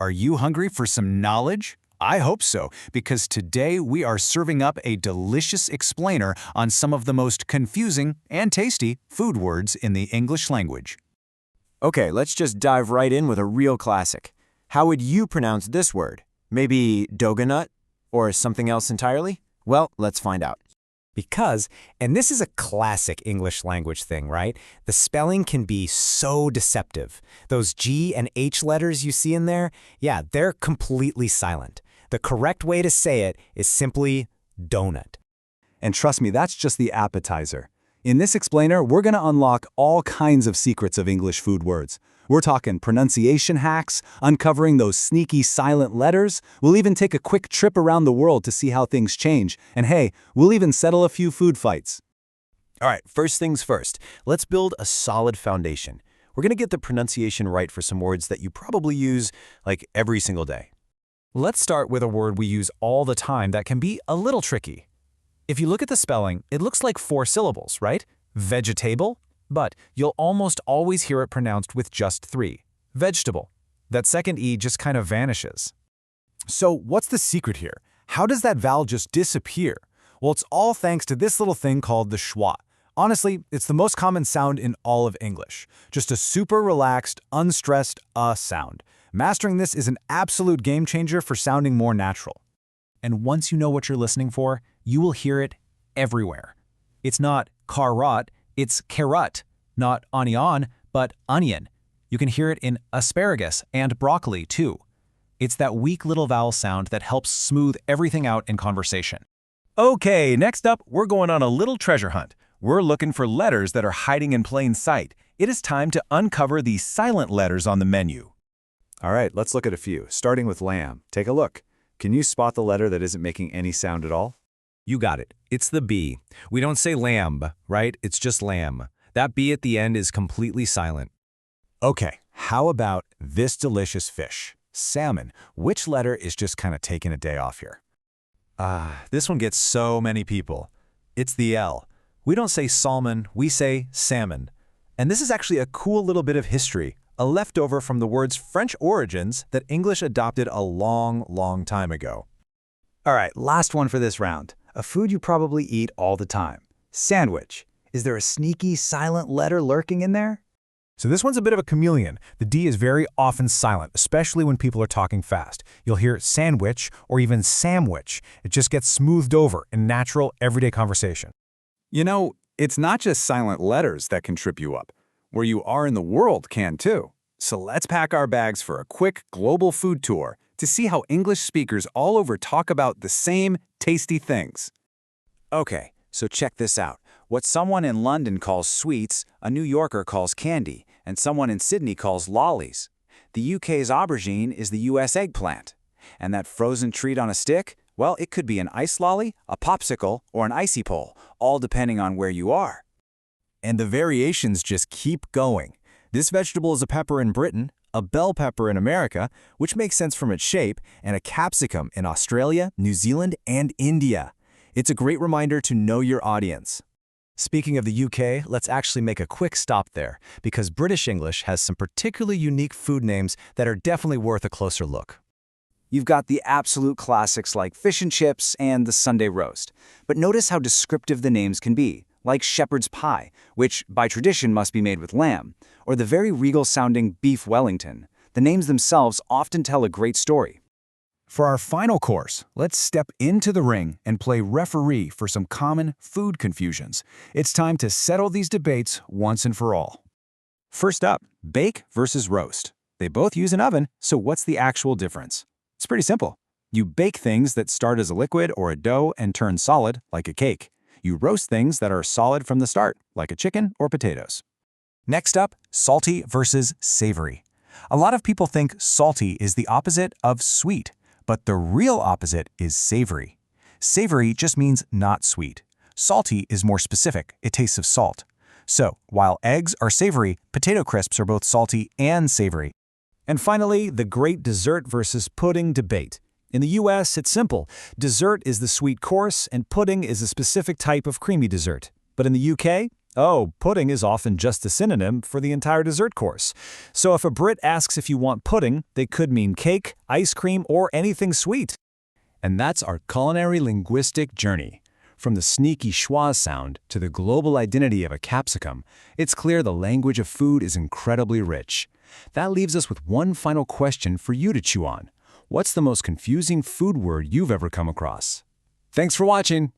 Are you hungry for some knowledge? I hope so, because today we are serving up a delicious explainer on some of the most confusing and tasty food words in the English language. Okay, let's just dive right in with a real classic. How would you pronounce this word? Maybe doughnut? Or something else entirely? Well, let's find out. Because, and this is a classic English language thing, right? The spelling can be so deceptive. Those G and H letters you see in there, yeah, they're completely silent. The correct way to say it is simply donut. And trust me, that's just the appetizer. In this explainer, we're going to unlock all kinds of secrets of English food words. We're talking pronunciation hacks, uncovering those sneaky silent letters. We'll even take a quick trip around the world to see how things change. And hey, we'll even settle a few food fights. All right, first things first. Let's build a solid foundation. We're going to get the pronunciation right for some words that you probably use like every single day. Let's start with a word we use all the time that can be a little tricky. If you look at the spelling, it looks like 4 syllables, right? Vegetable, but you'll almost always hear it pronounced with just 3. Vegetable. That second E just kind of vanishes. So what's the secret here? How does that vowel just disappear? Well, it's all thanks to this little thing called the schwa. Honestly, it's the most common sound in all of English. Just a super relaxed, unstressed sound. Mastering this is an absolute game changer for sounding more natural. And once you know what you're listening for, you will hear it everywhere. It's not carrot, it's carrot, not onion, but onion. You can hear it in asparagus and broccoli too. It's that weak little vowel sound that helps smooth everything out in conversation. Okay, next up, we're going on a little treasure hunt. We're looking for letters that are hiding in plain sight. It is time to uncover these silent letters on the menu. All right, let's look at a few, starting with lamb. Take a look. Can you spot the letter that isn't making any sound at all? You got it. It's the B. We don't say lamb, right? It's just lamb. That B at the end is completely silent. Okay, how about this delicious fish? Salmon. Which letter is just kind of taking a day off here? This one gets so many people. It's the L. We don't say salmon, we say salmon. And this is actually a cool little bit of history, a leftover from the word's French origins that English adopted a long, long time ago. All right, last one for this round. A food you probably eat all the time. Sandwich. Is there a sneaky silent letter lurking in there? So this one's a bit of a chameleon. The D is very often silent, especially when people are talking fast. You'll hear sandwich or even samwich. It just gets smoothed over in natural, everyday conversation. You know, it's not just silent letters that can trip you up. Where you are in the world can too. So let's pack our bags for a quick global food tour to see how English speakers all over talk about the same tasty things. Okay, so check this out. What someone in London calls sweets, a New Yorker calls candy, and someone in Sydney calls lollies. The UK's aubergine is the US eggplant. And that frozen treat on a stick? Well, it could be an ice lolly, a popsicle, or an icy pole, all depending on where you are. And the variations just keep going. This vegetable is a pepper in Britain, a bell pepper in America, which makes sense from its shape, and a capsicum in Australia, New Zealand, and India. It's a great reminder to know your audience. Speaking of the UK, let's actually make a quick stop there, because British English has some particularly unique food names that are definitely worth a closer look. You've got the absolute classics like fish and chips and the Sunday roast. But notice how descriptive the names can be, like shepherd's pie, which by tradition must be made with lamb, or the very regal-sounding beef Wellington. The names themselves often tell a great story. For our final course, let's step into the ring and play referee for some common food confusions. It's time to settle these debates once and for all. First up, bake versus roast. They both use an oven, so what's the actual difference? It's pretty simple. You bake things that start as a liquid or a dough and turn solid, like a cake. You roast things that are solid from the start, like a chicken or potatoes. Next up, salty versus savory. A lot of people think salty is the opposite of sweet, but the real opposite is savory. Savory just means not sweet. Salty is more specific, it tastes of salt. So, while eggs are savory, potato crisps are both salty and savory. And finally, the great dessert versus pudding debate. In the US, it's simple. Dessert is the sweet course, and pudding is a specific type of creamy dessert. But in the UK, Oh, pudding is often just a synonym for the entire dessert course. So if a Brit asks if you want pudding, they could mean cake, ice cream, or anything sweet. And that's our culinary linguistic journey. From the sneaky schwa sound to the global identity of a capsicum, it's clear the language of food is incredibly rich. That leaves us with one final question for you to chew on. What's the most confusing food word you've ever come across? Thanks for watching.